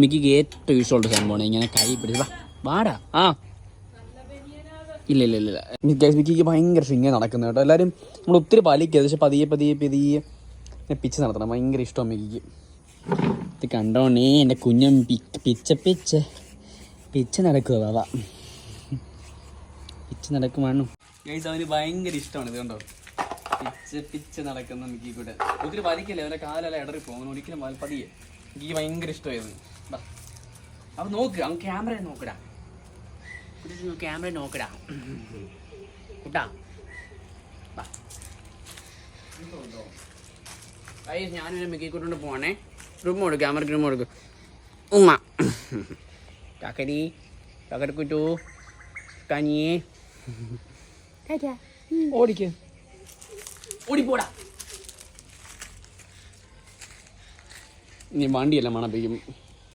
മിക്കിക്ക് ഏറ്റവും ഇഷ്ടമുള്ള സംഭവമാണ് ഇങ്ങനെ കൈ പിടിച്ച് വാടാ. ആ ഇല്ല മിക്കിക്ക് ഭയങ്കര ഇങ്ങനെ നടക്കുന്നത് കേട്ടോ. എല്ലാവരും നമ്മൾ ഒത്തിരി പാലിക്കരുത്, പക്ഷെ പതിയെ പിച്ച് നടത്തണം. ഭയങ്കര ഇഷ്ടമാണ് മിക്കിക്ക്. ഇത് കണ്ടോണേ എൻ്റെ കുഞ്ഞൻ പിച്ച നടക്കുക വാ പിച്ച് നടക്കുവാണു. ഗൈസ് അവന് ഭയങ്കര ഇഷ്ടമാണ് ഇത് കണ്ടോ, പിച്ച് നടക്കുന്ന മിക്കി കൂടെ. ഒത്തിരി വലിക്കല്ലേ, അവൻ്റെ കാലെല്ലാം ഇടറി പോകും. ഒരിക്കലും പതിയെ എനിക്ക് ഭയങ്കര ഇഷ്ടമായിരുന്നു. അവൻ നോക്ക്, അവൻ ക്യാമറ നോക്കടാ കുട്ടാ. ഞാനൊരു മിക്കി കൂട്ടുകൊണ്ട് പോവാണേ. റൂം കൊടുക്കും, ക്യാമറയ്ക്ക് റൂം കൊടുക്കും. ഉമ്മ കുറ്റു കനിയേ ഓടിപ്പോടാ. ഇനി വണ്ടിയെല്ലാം മണപ്പിക്കും.